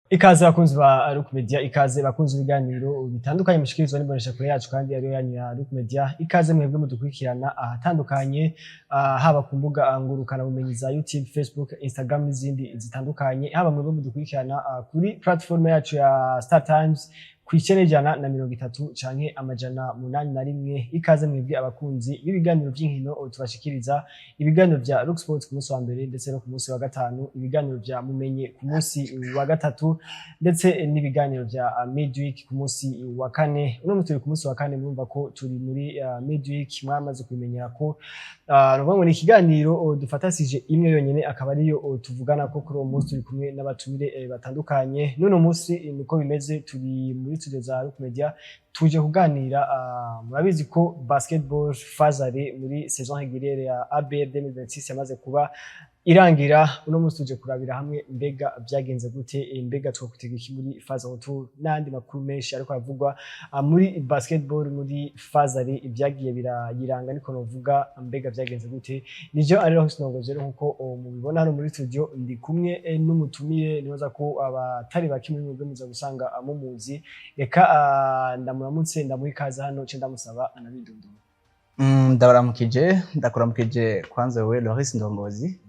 Ikaze bakunzi ba Look Media, ikaze bakunzi ibiganiro bitandukanye mushikirizwa n'imbonesha kure yacu kandi ariyo yanyu ya Look Media. Ikaze mwebwe mudukurikirana ahatandukanye, haba ku mbuga ngurukana bumenyi za YouTube, Facebook, Instagram n'izindi zitandukanye, haba mwebwe mudukurikirana kuri platform yacu ya Star Times kw'icene jana na 30 canke amajana 81. Ikaze mwebwe abakunzi b'ibiganiro by'inkino tubashikiriza ibiganiro vya Look Sports ku munsi wa mbere ndetse no ku munsi wa gatanu, ibiganiro vya mumenye ku munsi wa gatatu ndetse n'ibiganiro vya midweek ku munsi wa kane. Uno munsi turi ku munsi wa kane, mwumva ko turi muri midweek, mwamaze kumenyera ko no ni ikiganiro dufatasije imwe yonyene, akaba ariyo tuvugana ko kuri uwo munsi turi kumwe n'abatumire batandukanye. N'uno munsi niko bimeze, turi muri studio za Look Media tuje kuganira. Murabizi ko basketball fazare muri saison régulière ya ABL 2026 yamaze kuba irangira. Uno munsi tuje kurabira hamwe mbega byagenze gute, mbega twakutega iki muri faza retour n'andi makuru menshi ariko avugwa muri basketball muri fazare, ibyagiye birayiranga niko novuga mbega byagenze gute. Nivyo ari aho sinongoje nkuko mubibona hano muri studio, ndi kumwe n'umutumire nibaza ko abatari bakimwe mu muza gusanga mumuzi. Reka ndamuramutse, ndamuha ikaze hano ce ndamusaba anabidundura. Ndakuramukije kwanza wewe Loris Ndongozi,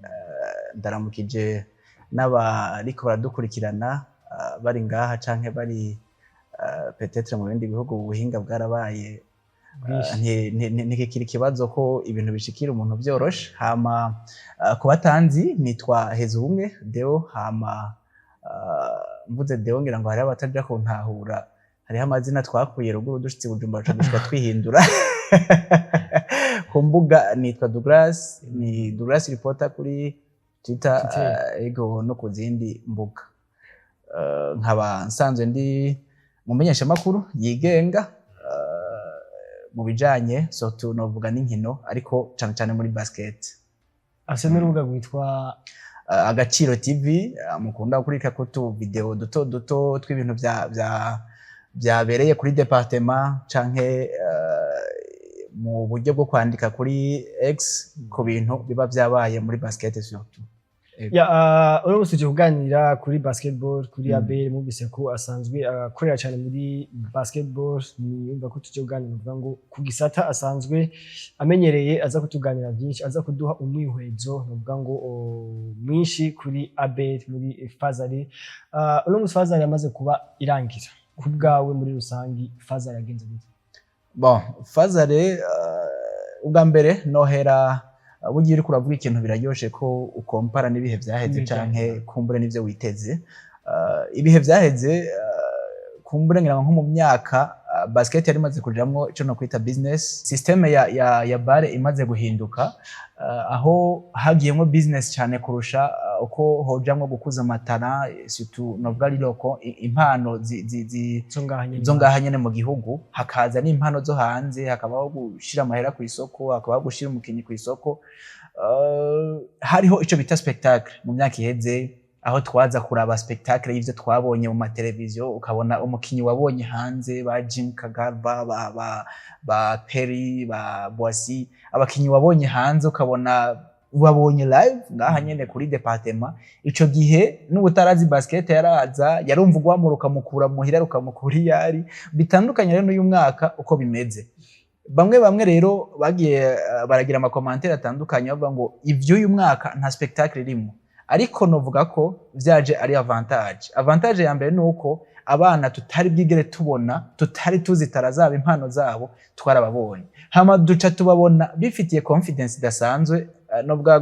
ndaramukije n'abariko baradukurikirana bari ngaha canke bari peut-être mu bindi bihugu ubuhinga bwarabaye ntikikiri kibazo ko ibintu bishikira umuntu byoroshe. Hama ku batanzi nitwa Hezumwe Deo, hama mvuze Deo ngira ngo hari abataja kuntahura, hariho amazina twakuye ruguru dushitse Bujumbura dushika twihindura. Ku mbuga nitwa Douglas, ni Douglas reporter kuri Twitter, ego no ku zindi mbuga. Nkaba nsanzwe ndi mumenyesha makuru yigenga mu bijanye surtout novuga n'inkino, ariko cyane cyane muri basket. Ase n'urubuga rwitwa Agaciro TV, mukunda kurika ko tu video duto tw'ibintu byabereye kuri departement canke mu buryo bwo kwandika kuri X ku bintu biba byabaye muri basket surtout. Uno munsi tuje kuganira kuri basketball kuri ABL. Mubise ko asanzwe akorera cyane muri basketball, niyumva ko tuje kuganira uvuga ngo ku gisata asanzwe amenyereye, aza kutuganira byinshi, aza kuduha umwihwezo uvuga ngo mwinshi kuri ABL muri fazare. Uno munsi fazare yamaze kuba irangira, ku bwawe muri rusangi fazare yagenze gute? Bon, fazare ubwa mbere nohera bugiye uri kuravuga ikintu biraryoshe ko ukompara n'ibihe vyaheze canke kumbure n'ivyo witeze. Ibihe vyaheze kumbure ngira nko mu myaka basket yari imaze kujamwo ico no kwita business system ya bare imaze guhinduka, aho hagiyemwo business cyane kurusha uko hojamwo gukuza amatara surtout novuga loko impano zo ngaha nyene mu gihugu, hakaza n'impano zo hanze, hakabaho gushira amahera ku isoko, hakabaho gushira umukinyi ku isoko. Hariho ico bita spectacle mu myaka iheze, aho twaza kuraba spectacle y'ivyo twabonye mu mateleviziyo, ukabona umukinyi wabonye hanze ba Jim Kagarba, ba Perry, ba Boissy, abakinyi wabonye hanze ukabona wabonye live ngaha nyene kuri departement. Ico gihe n'ubutarazi basket yaraza yarumva ugwamuruka mukura muhira rukamukuri yari bitandukanye rero n'uyu mwaka uko bimeze. Bamwe rero bagiye baragira ama commentaire atandukanye bavuga ngo ivyo uyu mwaka nta spectacle irimo, ariko novuga ko vyaje ari avantage ya mbere nuko abana tutari bwigere tubona, tutari tuzitara zaba impano zabo twarababonye, hama duca tubabona bifitiye confidence idasanzwe, novuga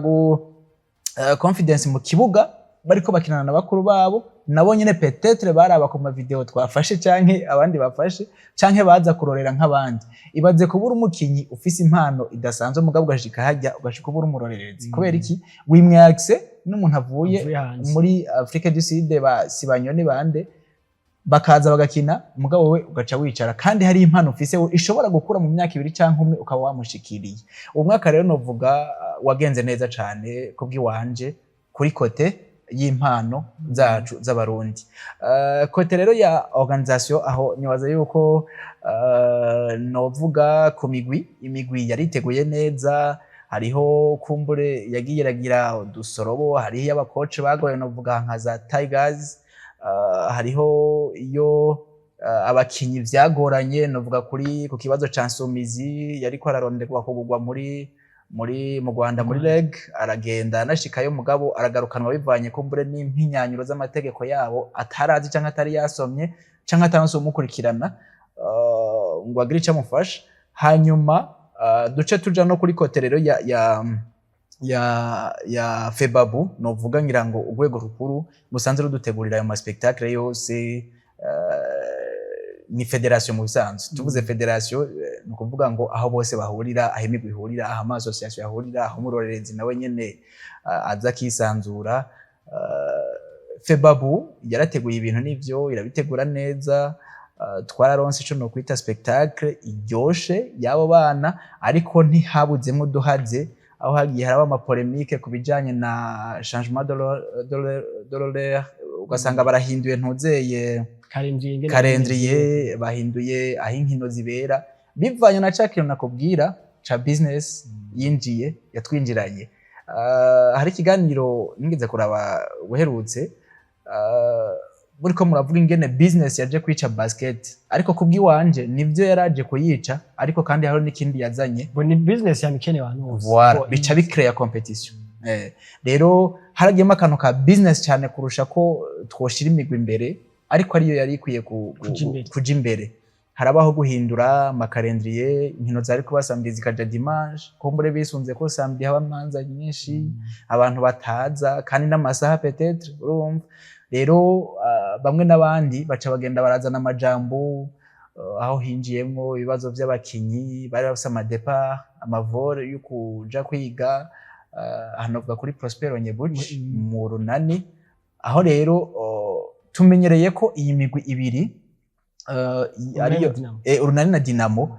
confidence mu kibuga bariko bakinana na bakuru babo, nabo nyene peut-être baraba ku ma video twafashe canke abandi bafashe canke baza kurorera nk'abandi. Ibaze kubura umukinyi ufise impano idasanzwe mugabo ugashika hajya ugashika ubura umurorerezi kubera iki wimwe access n'umuntu avuye muri Afrique du Sud Sibanyoni bande bakaza bagakina, mugabo we ugaca wicara kandi hari impano ufise ishobora gukura mu myaka 2 canke umwe ukaba wamushikiriye. Uwo mwaka rero novuga wagenze neza cane kubwiwanje kuri kote y'impano zacu z'abarundi. Kote rero ya organisation aho nyibaza yuko novuga ku imigwi yariteguye neza, hariho kumbure yagiye ragira udusorobo, hariho abakoce bagoye novuga nka za Tigers, hariho iyo abakinyi vyagoranye novuga kuri ku kibazo ca Nsumizi yariko araronderwa kugurwa mu Rwanda muri reg aragenda anashikayo mugabo aragarukanwa bivanye kumbure n'impyinyanyuro z'amategeko yabo atarazi canke atari yasomye canke ataronse umukurikirana ngo agire ico amufasha. Hanyuma duce tuja no kuri koterero ya Febabu novuga ngira ngo urwego rukuru musanze rudutegurira ayo ma spectacle yose ni federation mu bisanzwe. Tuvuze federation ni ukuvuga ngo aho bose bahurira, aho imigwi ihurira, aho ama association yahurira, aho umurorerezi nawe nyene aza kisanzura. Febabu yarateguye ibintu n'ivyo irabitegura neza. Twararonse ico no kwita spectacle iryoshe yabo bana, ariko ntihabuzemwo uduhaze aho hagiye haraba ama polemique kubijanye na changement de l'horaire, ugasanga barahinduye ntuzeye calendrier, bahinduye aho inkino zibera bivanye na ca kintu nakubwira ca business yinjiye yatwinjiranye. Hari ikiganiro nigeze kuraba uherutse muriko muravuga ingene business yaje kwica basket, ariko kubwiwanje nivyo yaraje kuyica, ariko kandi hariho n'ikindi yazanye bo ni business ya mikene abantu bose voilà bica bicrea competition. Rero haragiyemo akantu ka business cyane kurusha ko twoshira imigwi imbere, ariko ariyo yari ikwiye kuja imbere. Harabaho guhindura amakalendrier, inkino zari kuba samedi zikaja dimanche, kumbure bisunze ko samedi haba manza nyinshi abantu bataza kandi n'amasaha peut-être urumva. Rero bamwe n'abandi baca bagenda barazana amajambo aho hinjiyemwo ibibazo by'abakinyi bari bafise amadepart amavore yo kuja kwiga hanovuga kuri Prospero Nyebuchi mu runani. Aho rero tumenyereye ko iyi migwi ibiri ariyo urunani na Dinamo,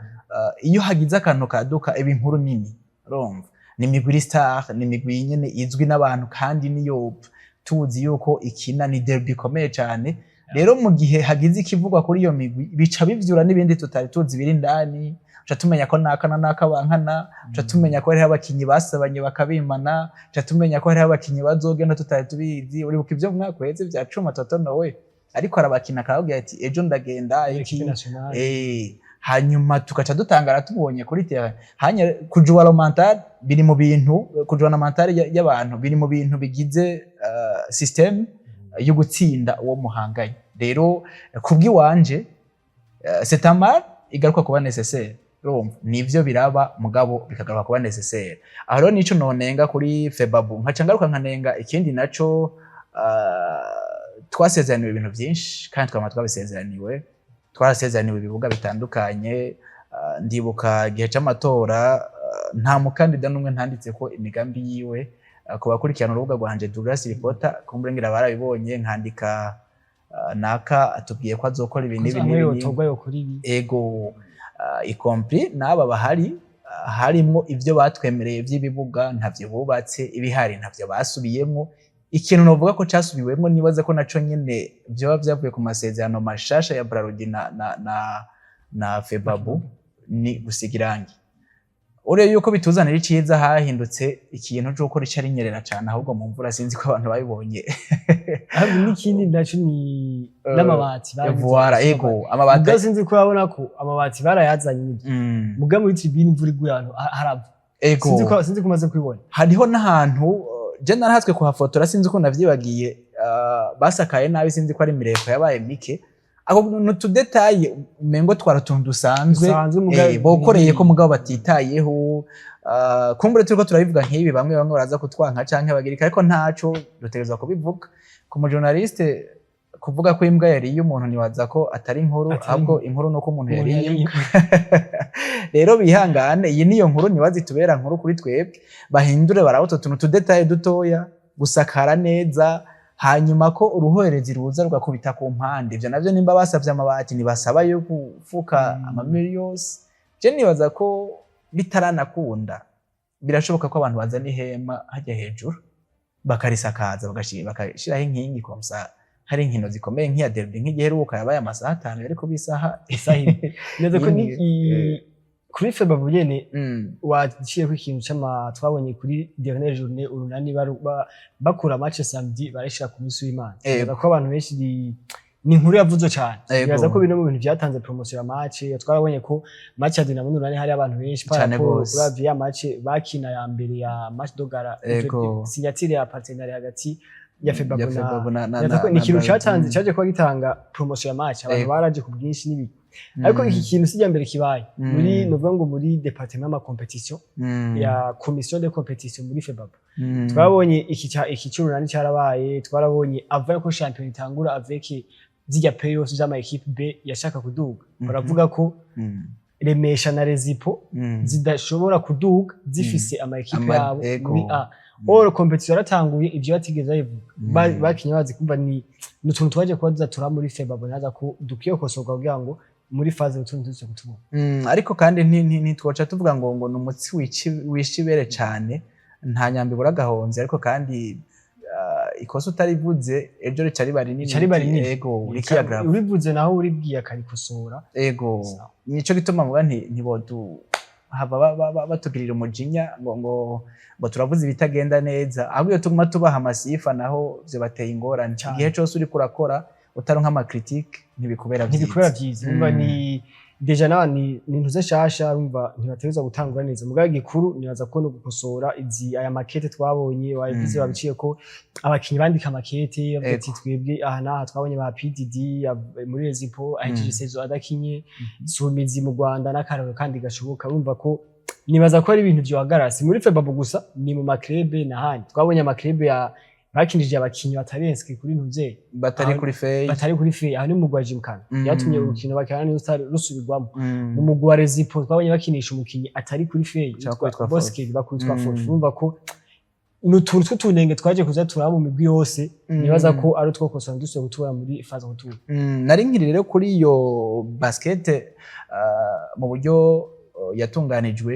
iyo hagize akantu kaduka eba inkuru nini urumva, ni migwi star, ni migwi nyene izwi n'abantu kandi niyo tuzi yuko ikina ni derby ikomeye cyane. Rero mu gihe hagize ikivugwa kuri iyo migwi bica bivyura n'ibindi tutari tuzi biri ndani, uca tumenya ko naka bankana, uca tumenya ko hariho abakinyi basabanye bakabimana, uca tumenya ko hariho abakinyi bazogenda tutari tubizi. Uribuka ivyo mwaka uheze vya Cuma Totonowe ariko arabakina akababwira ati ejo ndagenda iki hanyuma tukaca dutangara tubonye kuri terrain. Hanya kujua mental biri mu bintu, kujua mental y'abantu biri mu bintu bigize system yo gutsinda uwo muhanganye. Rero kubwiwanje c'est un mal igaruka kuba nécessaire, urumva nivyo biraba mugabo bikagaruka kuba nécessaire. Aho rero nico nonenga kuri Febabu, nkaca ngaruka nkanenga ikindi naco twasezeraniwe ibintu byinshi kandi twabisezeraniwe. Twarasezeraniwe ibibuga bitandukanye. Ndibuka igihe c'amatora nta mukandida n'umwe ntanditse ko imigambi yiwe. Ku bakurikirana urubuga rwanje Douglas Reporter kumbure ngira barabibonye, nkandika naka atubwiye ko azokora ibintu n'ibi ego ikompri n'aba bahari harimwo ivyo batwemereye vy'ibibuga ntavyo bubatse, ibihari ntavyo basubiyemwo. Ikintu novuga ko casubiwemwo nibaza ko naco nyene vyoba vyavuye ku masezerano mashasha ya Brarudi na Febabu ni gusigirangi. Ure yuko bituzanira iciza hahindutse ikintu cyo gukora icari nyerera cyane, ahubwo mu mvura sinzi ko abantu babibonye. Ahubwo n'ikindi naco ni n'amabati voilà ego amabati sinzi ko babona ko amabati barayazanye muga muri tribune imvura iguye ahantu harava ego sinzi ko maze kwibona. Hariho n'ahantu je narahatswe kuhafotora sinzi ko navyibagiye basakaye nabi, sinzi ko ari mireko yabaye mike. Ako nutu detail umengo twaratuntu dusanzwe bokoreye ko mugabo batitayeho. Kumbure turiko turabivuga nk'ibi bamwe baraza kutwanka canke bagirika, ariko ntaco dutegerezwa kubivuga. Ku mu journaliste kuvuga ko imbwa yari umuntu niwaza ko atari inkuru, ahubwo inkuru nuko umuntu yari imbwa. Rero bihangane, iyi niyo nkuru niwazi tubera nkuru kuri twebwe. Bahindure barabuto tuntu detail dutoya, gusakara neza, hanyuma ko uruhoherezi ruza rugakubita ku mpande. Ivyo navyo nimba basavye amabati nibasaba yo kufuka amamiliyoni. Je nibaza ko bitaranakunda birashoboka ko abantu bazana ihema hajya hejuru bakarisakaza bagashiraho inkingi komsa. Hari inkino zikomeye nk'iya derby nk'igiheruka yabaye amasaha 5 ariko bisaha neza ko kuri Febabu nyene waciye ko ikintu cyama twabonye kuri dernière journée urunani bakura match samedi barashira ku munsi w'Imana bivuga ko abantu benshi ni inkuru yavuze cyane bivuga ko bino mu bintu byatanze promotion ya match twarabonye ko match ya Dinamo n'urunani hari abantu benshi kuri ya match bakina ya mbere ya match dogara signature ya partenariat hagati ya Febabu na ni ikintu cyatanze cyaje ko gitanga promotion ya match abantu baraje ku bwinshi n'ibi ariko iki kintu sijya mbere kibaye muri novuga ngo muri département ma compétition ya commission de compétition muri Febabu twabonye iki cy'urunani cyarabaye twarabonye avant ko champion itangura avec zijya playoffs z'ama equipe B yashaka kuduga baravuga ko Remesha na Rezipo zidashobora kuduga zifise ama equipe yabo muri A all competition yaratanguye ivyo batigeze bivuga bakinye bazi kumva ni utuntu twaje kubaza tura muri Febabu naza ko dukiye kosoka kugira ngo muri phase utuntu tuze kutubona ariko kandi ntitwoca tuvuga ngo numutsi wishibere cyane nta nyambi buragahonze ariko kandi ikoso utarivuze ejo ricari bari nini ego rikiyagrava urivuze naho uribwiye akarikosora ego nico gituma muga ntibodu hava batugirira umujinya ngo turavuze ibitagenda neza ahubwo iyo tuguma tubaha amasifa naho byo bateye ingorane igihe cyose uri kurakora utaronka ama critique ntibikubera byiza umva ni deja nawe ni ntuze shasha umva ntibategeza gutangura neza mugaye gikuru nibaza ko no gukosora aya makete twabonye wabivuze babiciye ko abakinyi bandika makete bati twebwe aha naha twabonye ba PDD muri Rezipo ahijije sezo adakinye sumizi mu Rwanda n'akararo kandi gashoboka urumva ko nibaza ko ari ibintu byohagarara muri Febabu gusa ni mu makrebe nahandi twabonye amakrebe ya bakinije abakinyi batarenske kuri ntuze batari kuri fey aho ni mugwaje mukana yatumye urukino bakana ni rusubirwamo mu mugwa Rezipo twabonye bakinisha umukinyi atari kuri fey Boske bakutwa for urumva ko n'utuntu tw'utunenge twaje kuza turaba mu migwi yose nibaza ko ari two kosora dusubye gutura muri phase gutura nari nkiri rero kuri iyo basket mu buryo yatunganijwe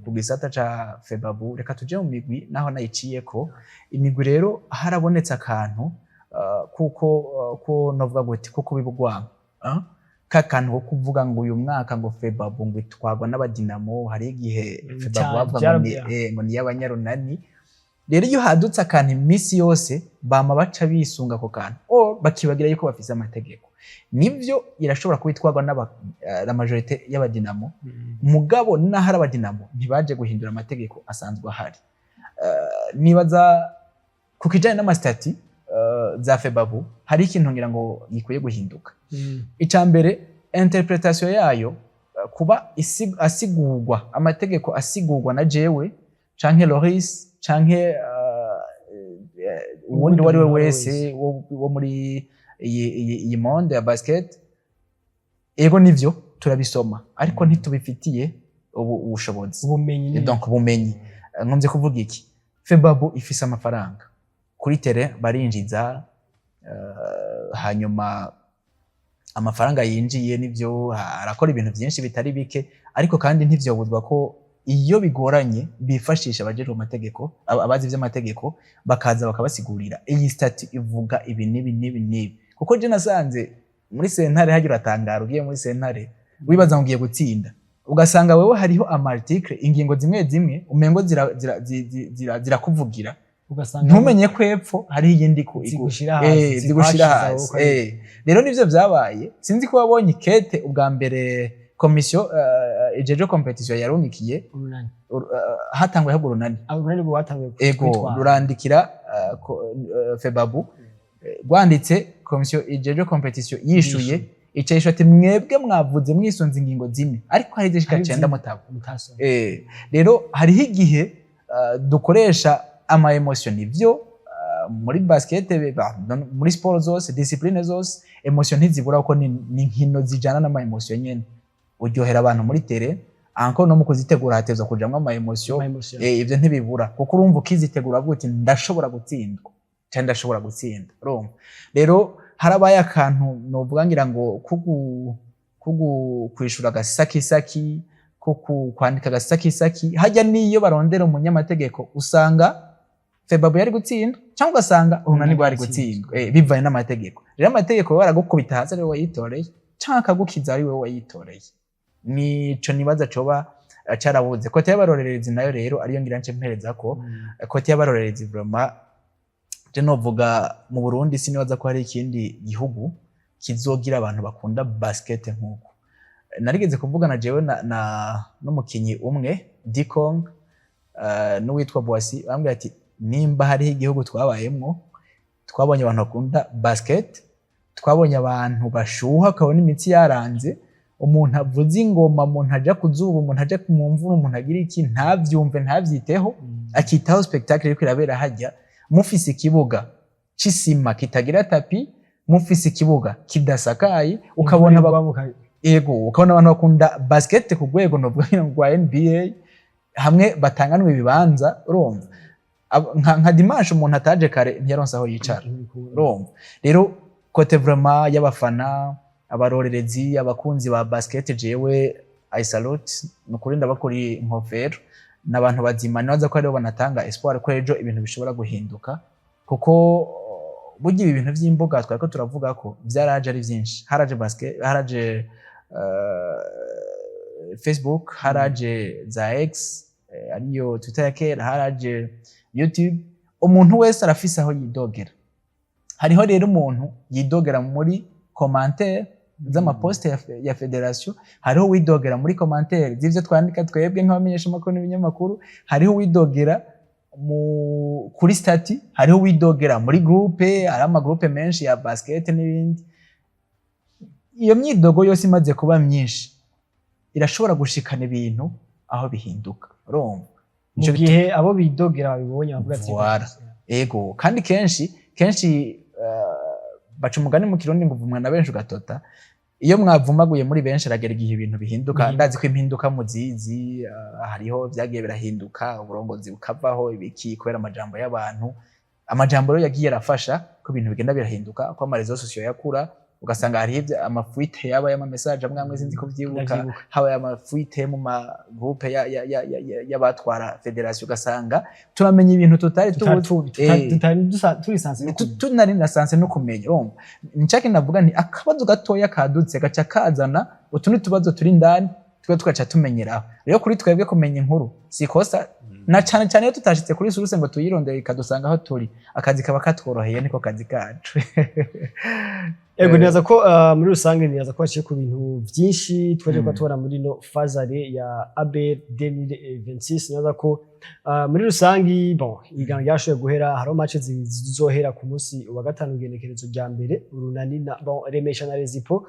ku gisata ca Febabu reka tuje mu migwi naho nayiciye ko imigwi rero harabonetse akantu kuko novuga gute kuko bibugwa kakantu ko kuvuga ngo uyu mwaka ngo Febabu ngo itwagwa n'abadinamo hari igihe Febabu bavuga ngo ni y'abanyarunani rero iyo hadutse akantu imisi yose bama baca bisunga ko kantu bakibagira yuko bafise amategeko nivyo irashobora kubitwagwa la majorité y'abadinamo mugabo n'ahari abadinamo ntibaje guhindura amategeko asanzwe ahari nibaza kukijanye n'amastati za Febabu hari ikintu ngira ngo gikwiye guhinduka icambere interpretation yayo kuba asigurwa amategeko asigurwa na jewe canke Loris canke uwundi wari we wese wo muri iyi monde ya basket ego nivyo turabisoma ariko ntitubifitiye ubushobozi donc ubumenyi nkomze kuvuga iki Febabu ifise amafaranga kuri tere barinjiza hanyuma amafaranga yinjiye nivyo arakora ibintu byinshi bitari bike ariko kandi ntivyobuzwa ko iyo bigoranye bifashisha abajeje mu mategeko abazi vy'amategeko bakaza bakabasigurira iyi stati ivuga ibi nibi kuko je nasanze muri sentare hagira atangara ugiye muri sentare wibaza ngo ugiye gutsinda ugasanga wewe hariho amarticle ingingo zimwe umengo zirakuvugira ntumenye ko epfo hari iyindi zigushira hasi rero nivyo vyabaye sinzi ko wabonye kete ubwa mbere komisiyo ijeje competition yarumikiye hatangwe hago runani rwo watangiye ego rurandikira Febabu rwanditse komisiyo ijeje competition yishuye icayisho ati mwebwe mwavuze mwisonze ingingo zimwe ariko hari zishika 9 mutabo rero hariho igihe dukoresha ama emotion ivyo muri basket muri sport zose discipline zose emotion ntizibura ko ni nkino zijana n'ama emotion nyene uryohera abantu muri tere anko no mukuzitegura hatezwa kujamwa ama emotion ivyo ntibibura kuko urumva ukizitegura avuga ati ndashobora gutsindwa cyane ndashobora gutsinda urumva rero harabaye akantu novuga ngira ngo kwishura gasaki kwandika gasaki hajya niyo barondera umunyamategeko usanga Febabu yari gutsinda cyangwa ugasanga urunani rwari gutsindwa bivanye n'amategeko rero amategeko baragukubita hasi ari wowe wayitoreye cyangwa akagukiza ari wowe wayitoreye nico nibaza coba carabuze. Kote y'abarorerezi nayo rero ariyo ngira nce mpereza ko kote y'abarorerezi vraiment je novuga mu Burundi sinibaza ko hari ikindi gihugu kizogira abantu bakunda basket nkuko. Narigeze kuvugana jewe na n'umukinyi umwe Dikong n'uwitwa Boissy bambwiye ati nimba hari igihugu twabayemwo twabonye abantu bakunda basket, twabonye abantu bashuha kabona imitsi yaranze, umuntu avuza ingoma, umuntu aja kuzuba, umuntu aja mu mvura, umuntu agira iki ntavyumve ntavyiteho, akitaho spectacle iriko irabera hajya, mufise ikibuga c'isima kitagira tapi, mufise ikibuga kidasakaye, ukabona ukabona abantu bakunda basket ku rwego rwa NBA hamwe batanganwe ibibanza urumva. Nka dimanche umuntu ataje kare ntiyaronse aho yicara urumva. Rero kote vraiment y'abafana, abarorerezi, abakunzi ba basket jewe I salute nukuri ndabakuri inkofero n'abantu bazima, nibaza ko aribo banatanga espoir ko ejo ibintu bishobora guhinduka, kuko burya ibi bintu vy'imbuga twariko turavuga ko vyaraje ari vyinshi. Haraje basket, haraje Facebook, haraje za X ariyo Twitter ya kera, haraje YouTube. Umuntu wese arafise aho yidogera. Hariho rero umuntu yidogera muri commentaire z'amaposte ya federation, hariho widogera muri commentaire z'ivyo twandika twebwe nk'abamenyesha amakuru n'ibinyamakuru, hariho widogera kuri stati, hariho widogera muri groupe, hari amagroupe menshi ya basket n'ibindi. Iyo myidogo yose imaze kuba myinshi irashobora gushikana ibintu aho bihinduka urumva. Mu gihe abo bidogera babibonye bavuga ati ego, kandi kenshi baca umugani mu Kirundi ngo vumwa na benshi ugatota. Iyo mwavumaguye muri benshi aragera igihe ibintu bihinduka. Ndazi ko impinduka muzizi, hariho vyagiye birahinduka, uburongozi bukavaho ibiki kubera amajambo y'abantu. Amajambo rero yagiye arafasha ko ibintu bigenda birahinduka, ko amarezo sosiyo yakura, ugasanga hari amafuite yaba y'ama message amwe sinzi ko vyibuka, haba amafuite mu ma groupe y'abatwara federation, ugasanga turamenya ibintu tutari tunari nasanse no kumenya. Nicaki navuga nti akabazo gatoya kadutse gaca kazana utundi tubazo turi ndani twe tugaca tumenyeraho. Rero kuri twebwe kumenya inkuru sikosa, na cyane cyane iyo tutashitse kuri source ngo tuyirondere ikadusanga aho turi, akazi kaba katworoheye, niko kazi kacu. Ego nibaza ko muri rusange nibaza ko haciye ku bintu vyinshi twaje ko tubona muri no phasare ya ABR 2026. Nibaza ko muri rusange igana ryashoboye guhera, haro match zizohera ku munsi wa gatanu igenekerezo rya mbere, urunani na Remesha na Rezipo,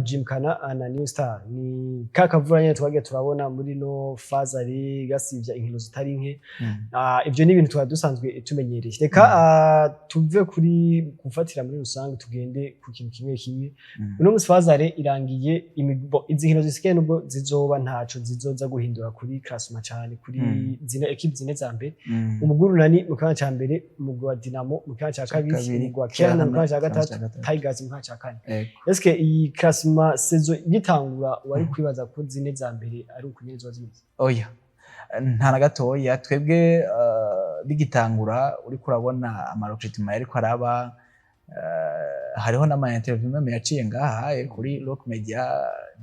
Gymkhana na New Star. Ni kakavura nyene twagiye turabona muri no phasare gasivya inkino zitari nke. Ivyo ni ibintu twari dusanzwe tumenyereye. Reka tuve kuri gufatira muri rusange tugende ku kintu kimwe kimwe. Uno munsi phasare irangiye, izi nkino zisigaye nubwo zizoba ntaco zizoza guhindura kuri classement cyane, kuri zine equipe zine za mbere. Umugwi urunani mu kanya ca mbere, umugwi wa Dinamo mu kanya ca kabiri, umugwi wa Kerana mu kanya ca gatatu, Tigers mu kanya ca kane. Eske iyi classement saison igitangura wari kwibaza ko zine za mbere ari ukunyezo zimeze? Oya, nta na gatoya. Twebwe bigitangura uri kurabona amarecruitment ariko araba, hariho n'ama interview meme yaciye ngaha kuri Rock Media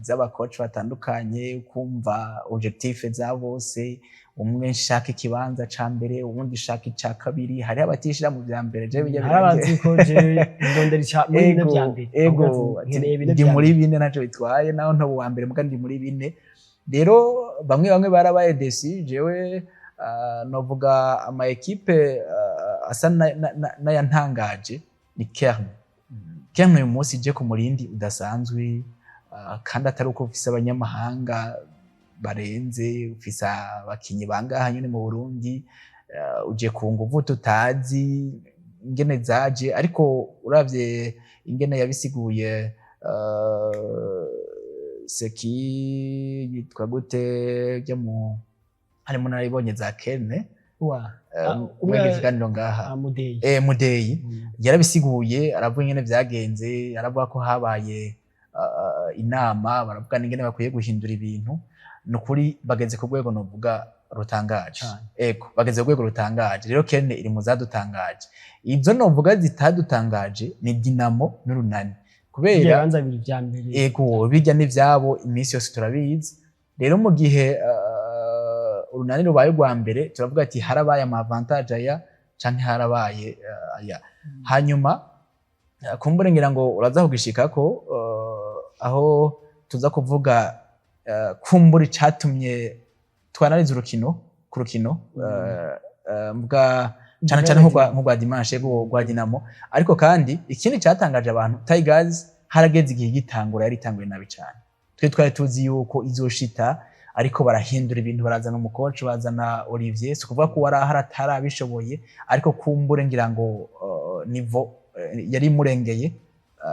z'abacoach batandukanye, kumva objectif za bose, umwe nshaka ikibanza ca mbere, uwundi shaka ica kabiri. Hari abatishira mu vya mbere, je bijya birabazi ko je ndondera ica muri bine vya mbere. Ego ndi muri bine naco bitwaye, naho nto wa mbere muga ndi muri bine. Rero bamwe barabaye desi, jewe novuga ama equipe asa na yantangaje ni Kern. Kern uyu munsi je ku murindi udasanzwe, kandi atari uko ufise abanyamahanga barenze, ufise abakinyi bangaha nyene mu Burundi, uje ku nguvu tutazi ingene zaje, ariko uravye ingene yabisiguye Seki yitwa gute byo mu harimo naribonye za Kerne umwe kiganiro ngaha Mudeyi yarabisiguye, aravuga ingene vyagenze, aravuga ko habaye inama, baravuga ingene bakwiye guhindura ibintu. Nukuri bageze ku rwego novuga rutangaje. Ego bageze ku rwego rutangaje. Rero Kerne iri mu zadutangaje. Ivyo novuga zitadutangaje ni Dinamo n'urunani, kubera banza biri vya mbere. Ego bijya n'ivyabo iminsi yose turabizi. Rero mu gihe urunani rubaye rwa mbere turavuga ati harabaye ama avantage aya canke harabaye aya hanyuma kumbure ngira ngo uraza kugishikako aho tuza kuvuga kumbure catumye twanariza urukino ku rukino mbwa cyane cyane nk'urwa Dimanche rwa Dinamo ariko kandi ikindi cyatangaje abantu Tigers harageze igihe gitangura yari itanguye nabi cyane twe twari tuzi yuko izoshita ariko barahindura ibintu barazana umucoach bazana Olivier so kuvuga ko hatarabishoboye ariko kumbure ngira ngo niveau yari murengeye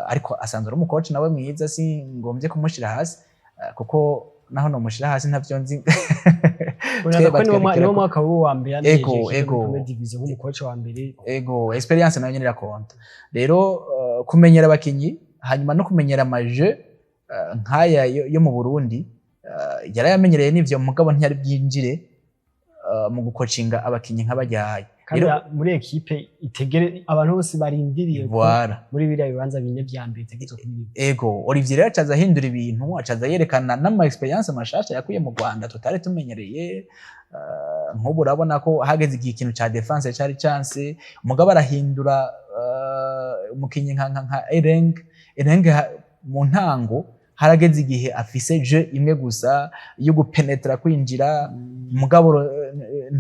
ariko asanzwe ari umucoach nawe mwiza si ngombye kumushira hasi kuko naho no mushira hasi ntavyo nzi niwo mwaka wa mbere ego division nk'umucoach wa mbere ego experience nayo nyine irakonta rero kumenyera abakinyi hanyuma no kumenyera amaje nkaya yo mu Burundi yarayamenyereye n'ivyo mugabo ntiyari byinjire mu gukocinga abakinyi nk'abajyaye rero muri equipe itegere abantu bose barindiriye muri biriya bibanza bine vya mbere tegetswe kubiri ego Olivier rero acaza ahindura ibintu acaza yerekana n'ama experience mashasha yakuye mu Rwanda tutari tumenyereye nk'ubu urabona ko hageze igihe ikintu ca defense cari chance mugabo arahindura umukinyi nka Ereng mu ntango harageze igihe afise je imwe gusa yo gupenetra kwinjira mugabo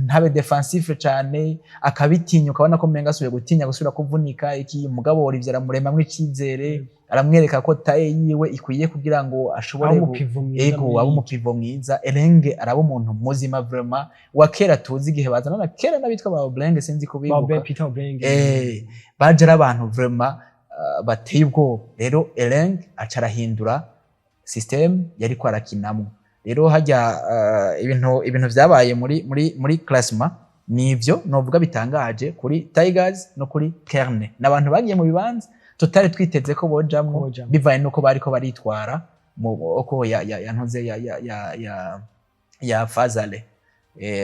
ntabe defensive cyane akabitinya ukabona ko menga asuye gutinya gusubira kuvunika iki mugabo Olivier aramuremamwe icizere aramwereka ko taye yiwe ikwiye kugira ngo ashobore ego abo mupivo mwiza Erenge arabo umuntu muzima vraiment wa kera tuzi igihe bazana na kera nabitwa ba Oblenge sinzi kubibuka baje abantu vraiment bateye ubwo rero Erenge acarahindura system yari ko arakinamo rero hajya ibintu vyabaye muri classement nivyo novuga bitangaje kuri Tigers no kuri Kerne nabantu bagiye mu bibanza tutari twiteze ko bojamwo bivaye nuko bariko baritwara uko ya ntuze ya Fazale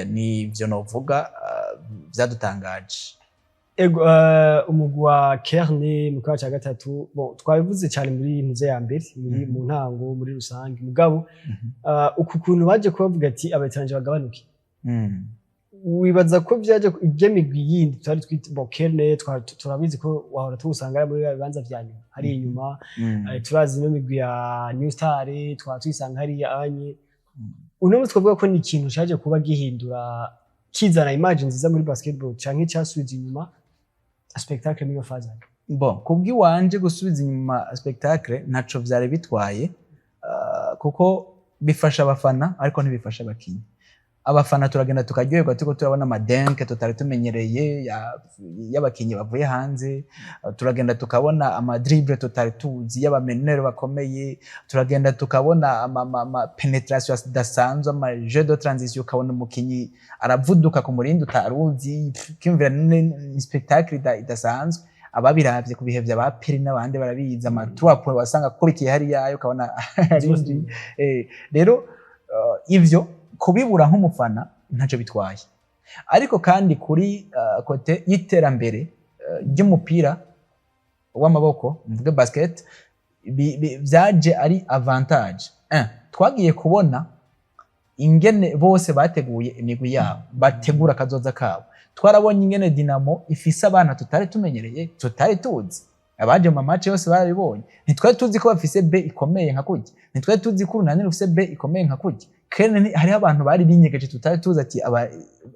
nivyo novuga vyadutangaje ego umugwi wa Kerne mu kwa gatatu bon twabivuze cyane muri ntuze ya mbere muri mu ntango muri rusange mugabo uku kuntu baje kubavuga ati abataranje bagabanuke wibaza ko byaje igemigwi yindi twari twita bon Kerne turabizi ko wahora tuusanga muri bibanza vya nyuma hari inyuma turazi no migwi ya New Star twisanga hari ya anye uno mutwe twavuga ko ni ikintu cyaje kuba gihindura kizana image nziza muri basketball canke cyasubiza inyuma spectacle niyo faza bon kubwi wanje gusubiza inyuma spectacle ntaco vyari bitwaye kuko bifasha abafana ariko ntibifasha abakinyi abafana turagenda tukaryoherwa tuko turabona amadenke tutari tumenyereye y'abakinyi bavuye hanze turagenda tukabona ama dribble tutari tuzi y'abamenero bakomeye turagenda tukabona ama penetration dasanzwe ama jeu de transition ukabona umukinyi aravuduka ku murindi utaruzi kimvira ni spectacle idasanzwe ababiravye ku bihe vya baperi n'abandi barabiza ama 3 points wasanga kubikiye hari yayo ukabona rero ivyo kubibura nk'umufana ntacyo bitwaye ariko kandi kuri kote y'iterambere ry'umupira w'amaboko mvuge basket vyaje ari avantage twagiye kubona ingene bose bateguye imigwi yabo bategura kazoza kabo twarabonye ingene Dinamo ifise abana tutari tumenyereye tutari tuzi abaje mu match yose barabibonye ntitwari tuzi ko bafise B ikomeye nka kurya ntitwari tuzi ko urunani rufise B ikomeye nka kurya Kerne hariho abantu bari binyegeje tutari tuzi ati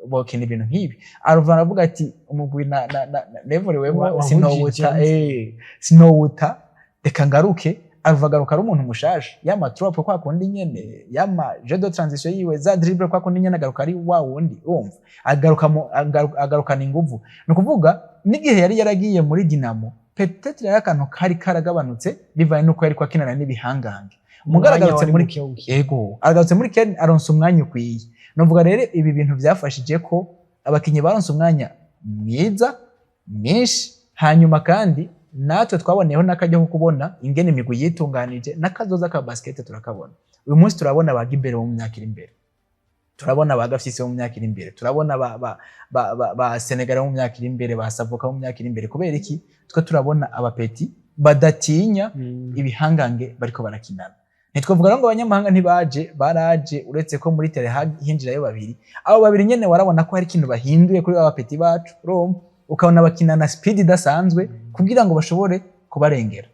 bokina ibintu nk'ibi aruva avuga ati umugwi na level wewe sinowuta reka ngaruke aruva garuka ari umuntu mushasha yama drop kwa kundi nyene yama jeu de transition yiwe za dribble kwa kundi nyene agaruka ari wa wundi umva agarukana inguvu no kuvuga n'igihe yari yaragiye muri Dinamo peut-être yakantu kari karagabanutse bivaye nuko yari kwakinana n'ibihangange mugaragaritse muri ego agarutse muri Kerne aronse umwanya ukwiye novuga rero ibi bintu byafashije ko abakinyi baronse umwanya mwiza mwinshi hanyuma kandi natwe twaboneyeho nakajya ko kubona ingene imigwi yitunganije nakazoza ka basket turakabona uyu munsi turabona ba Gibero mu myaka iri imbere turabona ba Gafyisi mu myaka iri imbere turabona ba Senegal mu myaka iri imbere ba Savoka mu myaka iri imbere kubera iki twe turabona abapeti badatinya ibihangange bariko barakinana ntitwavuga ngo abanyamahanga ntibaje, baraje, uretse ko muri tele hinjirayo babiri. Abo babiri nyene warabona ko hari ikintu bahinduye kuri abapeti bacu, urumva, ukabona bakina na speed idasanzwe kugira ngo bashobore kubarengera,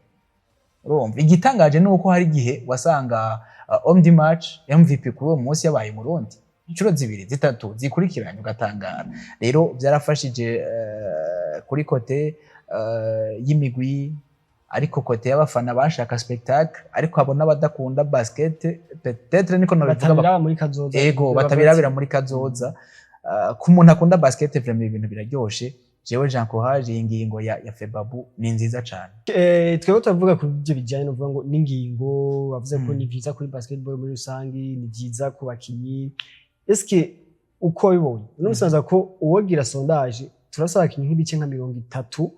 urumva. Igitangaje nuko hari igihe wasanga on the match MVP kuri uwo munsi yabaye Murundi inshuro zibiri zitatu zikurikiranye, ugatangara. Rero byarafashije kuri kote y'imigwi, ariko kote y'abafana bashaka spectacle, ariko abo n'abadakunda basket peut-être niko no bivuga muri kazoza. Ego batabirabira muri kazoza. Ku muntu akunda basket vraiment ibintu biraryoshe. Jewe Jean Courage ingingo ya Febabu ni nziza cyane. Twebwe tuvuga ku byo bijyanye no kuvuga ngo n'ingingo bavuze ko ni byiza kuri basketball muri rusangi, ni byiza ku bakinyi. Eske uko bibonye n'umusanza ko uwogira sondage turasaba kinyi nk'ibice nka 35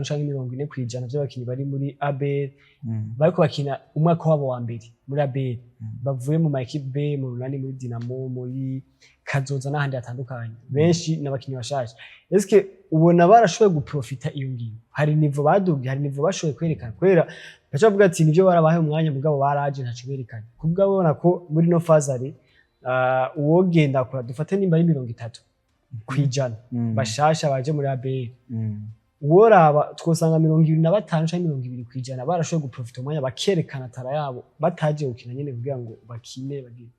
canke 40% by'abakinyi bari muri ABL bariko bakina umwaka wabo wa mbere muri ABL bavuye mu makipe B, mu runani, muri Dinamo, muri Kazoza n'ahandi hatandukanye, benshi n'abakinyi bashaje. Eske ubona barashoboye guprofita iyo ngingo? Hari niveau badugi, hari niveau bashoboye kwerekana kwera bacavuga ati nivyo barabahe umwanya mugabo baraje ntaco berekanye. Kubwa ubona ko muri no fazare uwogenda kora dufate nimba ari 30% bashasha baje muri ABL, woraba twosanga 25 canke 20% barashoboye guprofita umwanya bakerekana tara yabo bataje gukina nyene kugira ngo bakine bagire.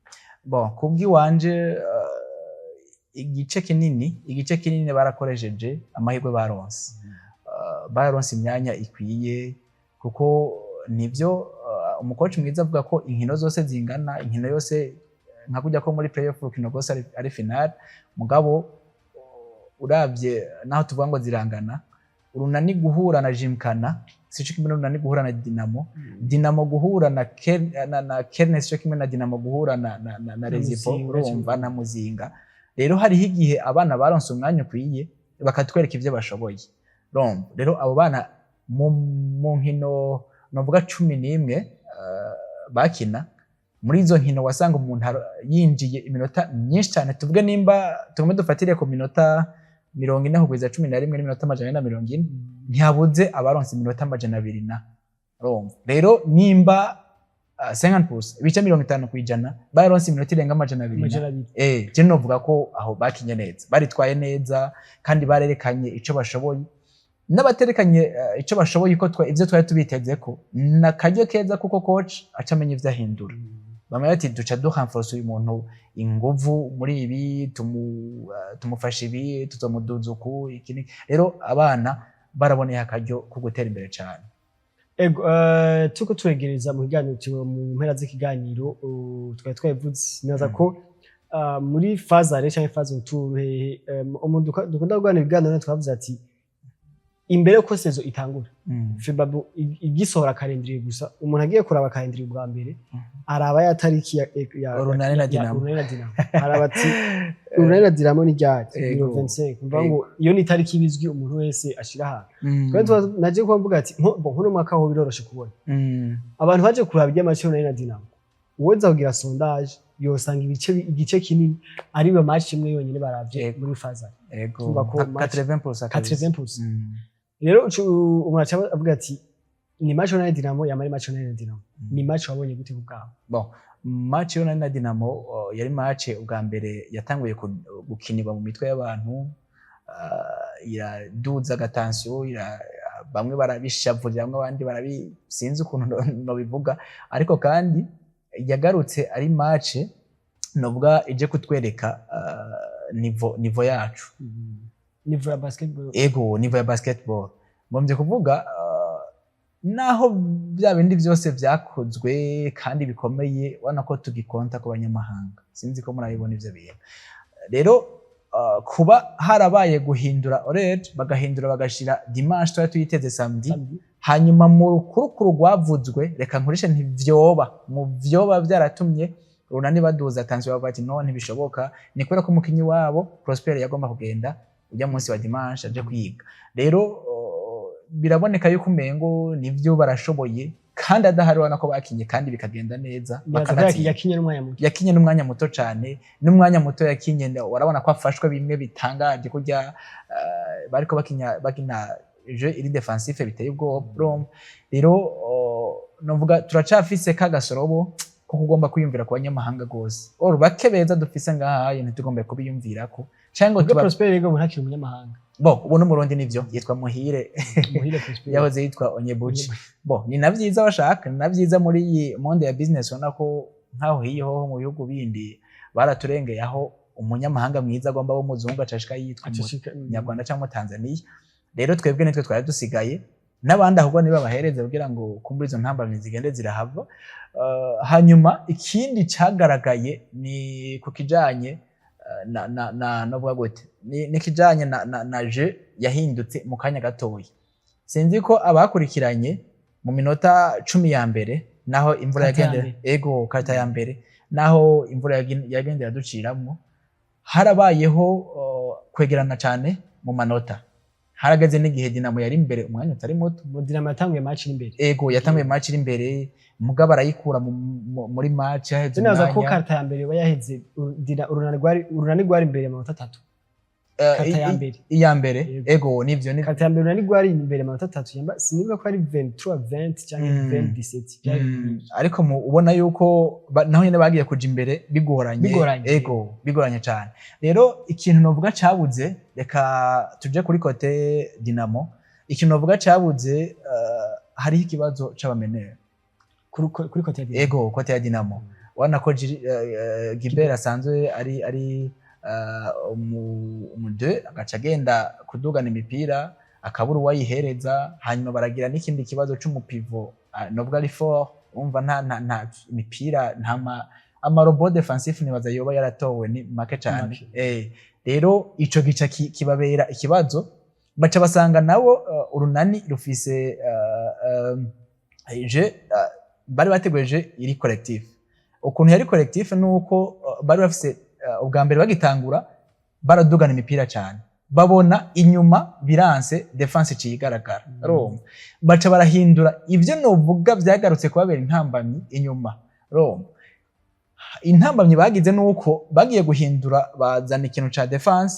Bon, kubwi wanje igice kinini barakoresheje amahirwe baronse. Baronse imyanya ikwiye kuko nivyo umukoci mwiza avuga ko inkino zose zingana, inkino yose nka kujya ko muri playoff rukino rwose ari final, mugabo uravye naho tuvuga ngo zirangana, urunani guhura na Jimkana sico kimwe n'urunani guhura na Dinamo, Dinamo guhura na Kernes sico kimwe na Dinamo guhura na Rezipo, urumva na Muzinga. Rero hariho igihe abana baronse umwanya ukwiye bakatwereka ivyo bashoboye, rero abo bana mu nkino novuga 11 bakina, muri izo nkino wasanga umuntu yinjiye iminota myinshi cyane, tuvuge nimba tugomba dufatire ku minota 40 kugeza 11 n'iminota 140, ntihabuze abaronse iminota 200 urumva. Rero nimba 50% ibice 50% baronse iminota irenga 200, je novuga ko aho bakinye neza, baritwaye neza kandi barerekanye ico bashoboye, n'abaterekanye ico bashoboye ko ivyo twari tubiteze ko nakaryo keza kuko coach acamenye ivyo ahindura. Bamwe bati duca duhanforce uyu muntu inguvu muri ibi, tumufasha ibi, tuzomuduza uku ikini. Rero abana baraboneye akaryo ko gutera imbere cyane. Ego tuko twegereza mu biganiro mu mpera z'ikiganiro twari twavuze neza ko muri fazare cyangwa fazo turuhe umuntu dukunda kuganira ibiganiro twavuze ati imbere ko sezo itangura Febabu igisohora kalendriye gusa, umuntu agiye kuraba kalendriye bwa mbere araba ya tariki ya Urunani na Dinamo, araba ati Urunani na Dinamo ni ryari 25, kumva ngo iyo ni tariki ibizwi umuntu wese ashira ahantu. Twari naje kuvuga ati nkuno mwaka ho biroroshe kubona abantu baje kuraba iby'amaci Urunani na Dinamo, uwoza kugira sondage yosanga igice kinini ari we match imwe yonyine baravye muri fazare. Ego 80%. Rero umuntu avuga ati ni match Urunani na Dinamo yamari match Urunani na Dinamo, ni match wabonye gute kubwabo? Bon, match Urunani na Dinamo yari match ubwa mbere yatanguye gukinirwa mu mitwe y'abantu, iraduza agatansiyo, bamwe barabishavurira, bamwe abandi barabisinze ukuntu no bivuga, ariko kandi yagarutse ari match novuga ije kutwereka nivo yacu, nivo ya basketball. Ego nivo ya basketball ngombye kuvuga naho bya bindi byose byakozwe kandi bikomeye, wana ko tugikonta ku banyamahanga, sinzi ko murabibona ivyo bintu. Rero kuba harabaye guhindura horaire, bagahindura bagashira dimanche twari tuyiteze samedi, hanyuma mu rukurukuru rwavuzwe, reka nkurishe ntivyoba mu vyoba byaratumye Urunani baduza tansiyo bavuga ati no ntibishoboka, ni kubera ko umukinyi wabo Prosper yagomba kugenda ujya munsi wa dimanche aje kwiga. Rero biraboneka yuko umengo nivyo barashoboye kandi adahari, wana ko bakinye kandi bikagenda neza, yakinye n'umwanya muto cyane, n'umwanya muto yakinye warabona ko afashwe bimwe bitangaje kujya bariko bakina jeu iri defensif biteye ubwoba. Rero novuga turacafise kagasorobo ko kugomba kwiyumvira ku banyamahanga gose or bake beza dufise ngahaye ntitugombe kubiyumvirako cyangwa tuba Prosper rego ntakiri umunyamahanga ubu n'umurundi nivyo yitwa Muhire Prosper yahoze yitwa Onyebuchi ni navyiza bashaka ni navyiza muri iyi monde ya business ubona ko nkaho hiyeho mu bihugu bindi baraturengeye aho umunyamahanga mwiza agomba wo muzungu acashika yitwa Nyarwanda cyangwa Tanzania rero twebwe nitwe twari dusigaye n'abandi ahubwo niba bahereze kugira ngo kumbura izo ntambamye zigende zirahava hanyuma ikindi cagaragaye ni ku kijanye navuga gute ni kijanye na je yahindutse mu kanya gatoya sinzi ko abakurikiranye mu minota 10 ya mbere naho imvura yagendera kata ya mbere naho imvura yagendera duciramwo harabayeho kwegerana cyane mu manota harageze n'igihe Dinamo yari imbere umwanya utari muto Dinamo yatanguye match imbere yatanguye match imbere mugabo arayikura muri match yaheze umwanya ko karta ya mbere bayaheze urunani rwari imbere mu manota 3 karta ya mbere iya mbere nivyo ni karta ya mbere urunani rwari imbere mu manota 3 sinibuka ko ari 23-20 cyangwa 27 ariko ubona yuko naho nyene bagiye kuja imbere bigoranye cyane rero ikintu novuga cabuze reka tuje kuri kote Dinamo ikintu novuga cabuze hariho ikibazo c'abamenere kuri kote ya Dinamo kote ya Dinamo wana ko Gilbert asanzwe ari umude agaca agenda kudugana imipira akabura uwayihereza hanyuma baragira n'ikindi kibazo c'umupivo novuga ari fort umva nta imipira amarobot defensif nibaza yoba yaratowe ni make cyane rero ico gica kibabera ikibazo baca basanga nawo urunani rufise bari bategereje iri collectif ukuntu yari collectif nuko bari bafise ubwa mbere bagitangura baradugana imipira cyane babona inyuma biranse defense cigaragara Roma baca barahindura ivyo novuga vyagarutse kubabera intambamyi inyuma Roma intambamyi bagize nuko bagiye guhindura bazana ikintu ca defense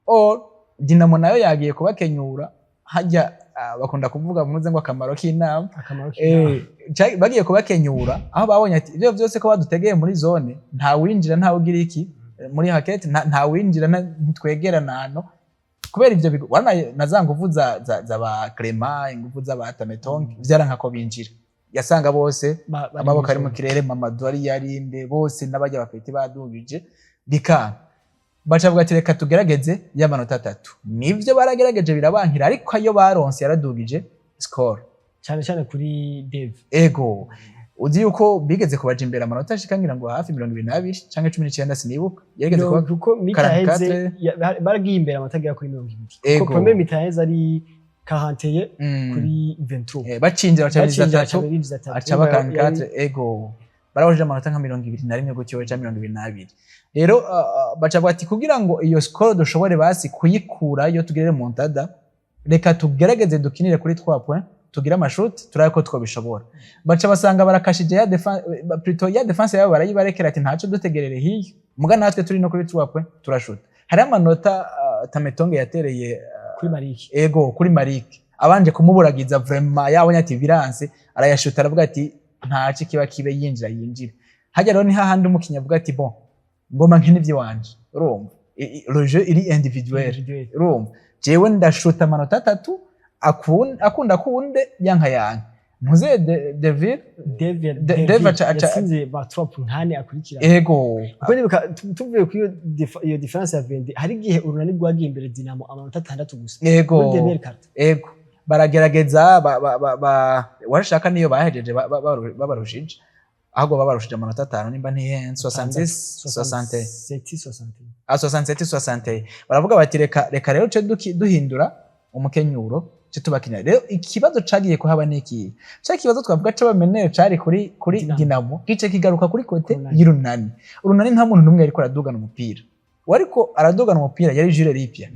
or Dinamo nayo yagiye kubakenyura hajya bakunda kuvuga muze ngo akamaro k'inama bagiye kubakenyura aho babonye ati ivyo vyose ko badutegeye muri zone nta winjira nta ugira iki muri hakete nta winjira ntitwegerana hano kubera ivyo nazanga uvuza za ba Clement ingufu za ba Tametongi vyaranka ko binjira yasanga bose amaboko ari mu kirere Mamadou ari yarinde bose n'abajya bapeti badugije bika baca vuga ati reka tugerageze y'amanota 3 nivyo baragerageje birabankira ariko ayo baronse yaradugije score cyane kuri Dev uzi yuko bigeze kubaja imbere amanota ashikangira ngo hafi 22 canke 19 sinibuka yageze kuko mitaheze baragiye imbere amanota agera kuri 20 kuko premier mitaheze ari 41 kuri 23 bacinje aca bakangate barahoje amanota nka 21 gutyo ca 22 rero baca bati kugira ngo iyo score dushobore basi kuyikura yo tugirere montada reka tugerageze dukinire kuri 3 points tugira amashuti turako twabishobora baca basanga barakashije ya defense yabo barayibarekera ati ntaco dutegerere hiyo muga natwe turi no kuri 3 points turashuta hari amanota Tametonge yatereye kuri Mariki kuri Mariki abanje kumuburagiza vraiment yabonye ati viranse arayashuta aravuga ati ntaci kiba kibe yinjira hajya rero ni hahandi umukinya avuga ati bon ngoma nk'inivyo wanje urumva le jeu iri individuel urumva jewe ndashuta amanota 3 akunda kunde yanka ntuze David yatsinze ba trop nkane akurikira kuko nibuka tuvuye kuri iyo difference ya 20 hari gihe urunani rwagiye imbere Dinamo amanota 6 gusa baragerageza warashaka niyo bahejeje babarushije ahubwo babarushije amanota 5 nimba ntihenze 67 baravuga bati reka rero ce duhindura umukenyuro cyo tubakinira rero ikibazo cagiye ko haba niki cya kibazo twavuga c'abamenere cari kuri Dinamo gice kigaruka kuri kote y'urunani nta muntu numwe ariko aradugana umupira wariko aradugana umupira yari Jules Ripia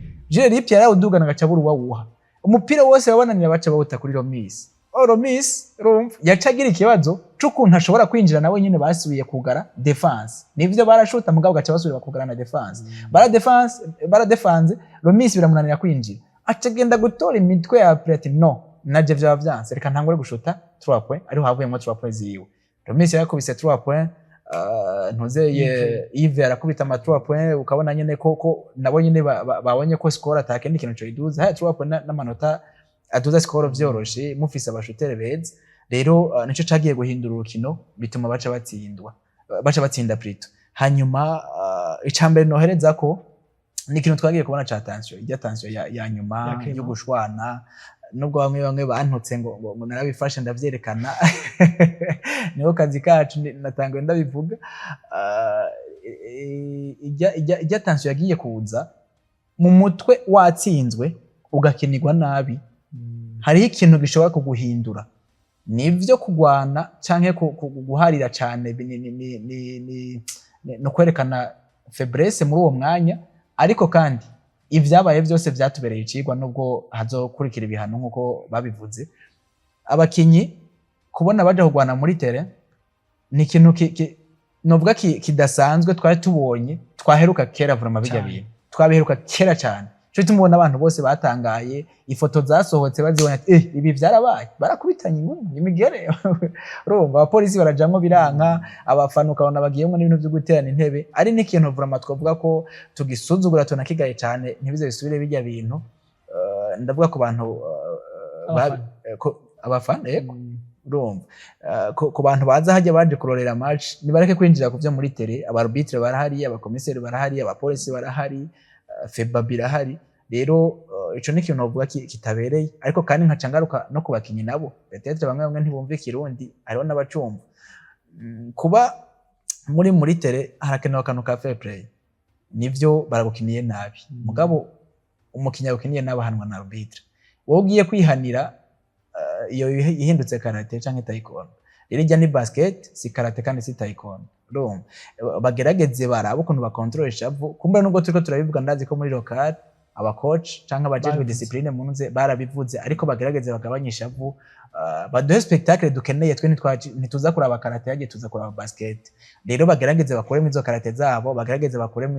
yarawudugana gacabura uwawuha umupira wose wabananira baca bawuta kuri Romis rumva yacagira ikibazo c'ukuntu ashobora kwinjira nawe nyine basubiye kugara defense nivyo barashuta mugabo gaca basubira kugara na defense bara defense Romis biramunanira kwinjira acagenda gutora imitwe ya Platini naje vyaba vyanse reka ntangure gushuta 3 points ariho havuyemo 3 points ziwe Messi yakubise 3 points ntuzeye Yves arakubita ama 3 points ukabona nyene ko nabo nyene babonye ko score atake n'ikintu cyo iduza haya 3 points n'amanota aduza score vyoroshe mufise abashutere beza rero nico cagiye guhindura urukino bituma baca batsinda plutôt hanyuma icambere nohereza ko ni ikintu twagiye kubona ca tension ya nyuma yo gushwana nubwo bamwe bantutse ngo narabifashe ndavyerekana niho kazi kacu natangwe ndabivuga ijya tension yagiye kuza mu mutwe watsinzwe ugakinirwa nabi hariho ikintu gishobora kuguhindura nivyo kugwana canke guharira cane no kwerekana faiblesse muri uwo mwanya ariko kandi ivyabaye vyose vyatubereye icigwa nubwo hazokurikira ibihano nkuko babivuze abakinyi kubona baje kugwana muri terrain ni ikintu novuga kidasanzwe twari tubonye twaheruka kera vraiment bijya bintu twabiheruka kera cyane cyo tumubona abantu bose batangaye ifoto zasohotse bazibona ibi vyarabaye barakubitanye ingumi imigere urumva abapolisi barajamwe biranka abafana ukabona bagiyemo n'ibintu byo guterana intebe ari n'ikintu vraiment twavuga ko tugisuzugura tunakigaye cyane ntibize bisubire bijya bintu ndavuga ku bantu abafana yego urumva ku bantu baza hajya baje kurorera match nibareke kwinjira ku byo muri tele abarbitre barahari abakomiseri barahari abapolisi barahari FEBA birahari rero ico ni kintu novuga kitabereye ariko kandi nkaca ngaruka no kubakinyi nabo peut-être bamwe ntibumva ikirundi ariho n'abacumva kuba muri tele harakenewe akantu ka fair play nivyo baragukiniye nabi mugabo umukinya ukiniye nabi ahanwa na arbitre wowe ugiye kwihanira iyo ihindutse karate canke taekwondo rero ijya ni basket si karate kandi si taekwondo urumva bagerageze baraba ukuntu bakontrole shavu kumbe nubwo turiko turabivuga ndazi ko muri local aba coach canke abajejwe discipline munze barabivuze ariko bagerageze bagabanyisha shavu baduhe spectacle dukeneye twe ntituza kuraba karate yaje tuza kuraba basket rero bagerageze bakoremo izo karate zabo bagerageze bakoremo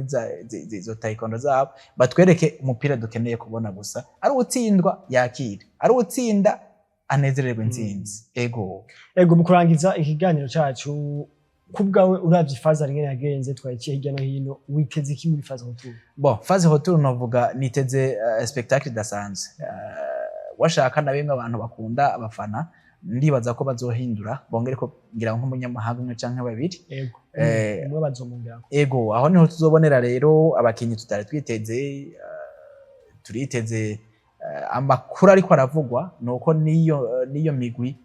izo taekwondo zabo batwereke umupira dukeneye kubona gusa ari utsindwa yakira ari utsinda anezererwe intsinzi ego mu kurangiza ikiganiro cacu kubgawe uravye faza ringene yagenze twaciye hirya no hino witeze iki muri faza hotour faza hotour novuga niteze spectacle dasanzwe washaka na bimwe abantu bakunda abafana ndibaza ko bazohindura bongere ko ngira nk'umunyamahanga umwe canke babiri umwe bazomungera aho niho tuzobonera rero abakinyi tutari twiteze turiteze amakuru ariko aravugwa nuko niyo migwi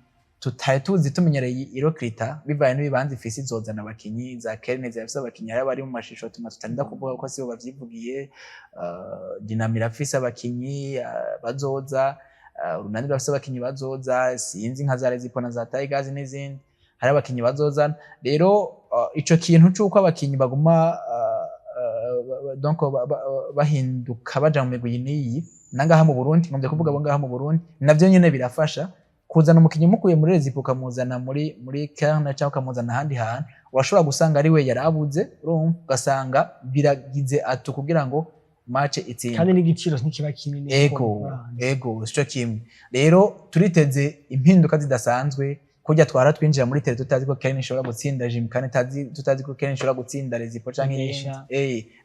tutaye tuzi tumenyereye irokrita bivaye n'ibibanza ifisi izozana abakinyi za Kerne zafise abakinyi ari bari mu mashisho tutarinda kuvuga ko sibo bavyivugiye Dinamira afise abakinyi bazoza Urunani rafise abakinyi bazoza sinzi nka za Rezipo na za Tigers n'izindi hari abakinyi bazoza rero ico kintu c'uko abakinyi baguma donc bahinduka baja mu migwi niyi nangaha mu Burundi ngomvye kuvuga bo ngaha mu Burundi navyo nyene birafasha kuzana umukinyi mukuye muri Rezipo kamuzana muri Kerne cyangwa kamuzana handi hantu urashobora gusanga ari we yarabuze urumva ugasanga biragize atu kugira ngo match itsinde kandi n'igiciro ntikiba kinini ego sico kimwe rero turiteze impinduka zidasanzwe kujya twara twinjira muri tele tutazi ko Kerne ishobora gutsinda Jim kandi tutazi ko Kerne ishobora gutsinda Rezipo canke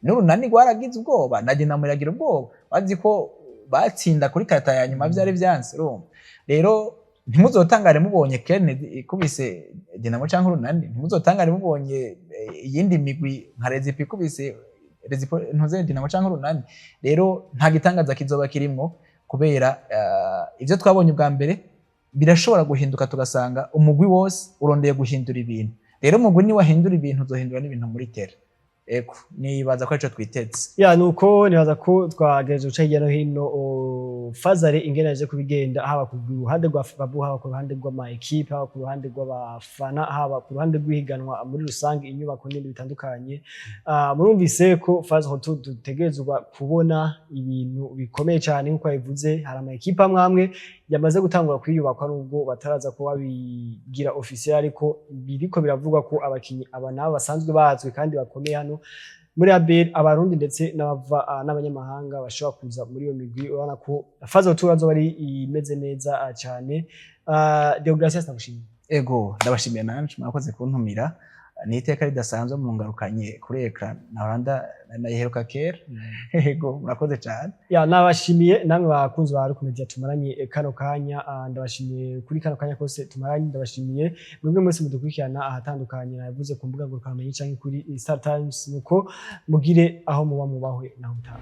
n'Urunani rwaragize ubwoba na Dinamo iragira ubwoba bazi ko batsinda kuri kata ya nyuma vyari vyanse urumva rero ntimuzotangare mubonye Kerne ikubise Dinamo canke Urunani ntimuzotangare mubonye iyindi migwi nka Rezipo ikubise Rezipo ntuze Dinamo canke Urunani rero nta gitangaza kizoba kirimwo kubera ivyo twabonye ubwa mbere birashobora guhinduka tugasanga umugwi wose urondeye guhindura ibintu rero umugwi ni wahindura ibintu uzohindura n'ibintu muri tele eko nibaza ko ico twitetse nuko nibaza ko twagejeje uca hirya no hino Fazare ingene aje kubigenda haba ku ruhande rwa Fabu haba ku ruhande rw'ama equipe haba ku ruhande rw'abafana haba ku ruhande rw'ihiganwa muri rusange inyubako n'ibindi bitandukanye murumvise ko Faza Hotour dutegerezwa kubona ibintu bikomeye cyane nkuko yavuze hari ama equipe amwe yamaze gutangura kwiyubakwa nubwo bataraza ko babigira officiel ariko biriko biravugwa ko abakinyi aba nabo basanzwe bazwe kandi bakomeye hano muri ABR abarundi ndetse n'abava n'abanyamahanga bashobora kuza muri iyo migwi urabona ko faze retour azoba ari imeze neza cyane. Deogratias nagushimiye. Ego ndabashimiye nanje mwakoze kuntumira ni iteka ridasanzwe mu ngarukanye kuri ekran nahoranda nayiheruka kera. Ego murakoze cyane. Ya nabashimiye namwe bakunzi ba Ruku Media tumaranye kano kanya, ndabashimiye kuri kano kanya kose tumaranye, ndabashimiye mwebwe mwese mudukurikirana ahatandukanye navuze ku mbuga ngurukanabumenyi canke kuri Star Times, nuko mugire aho muba mubahwe naho utaha.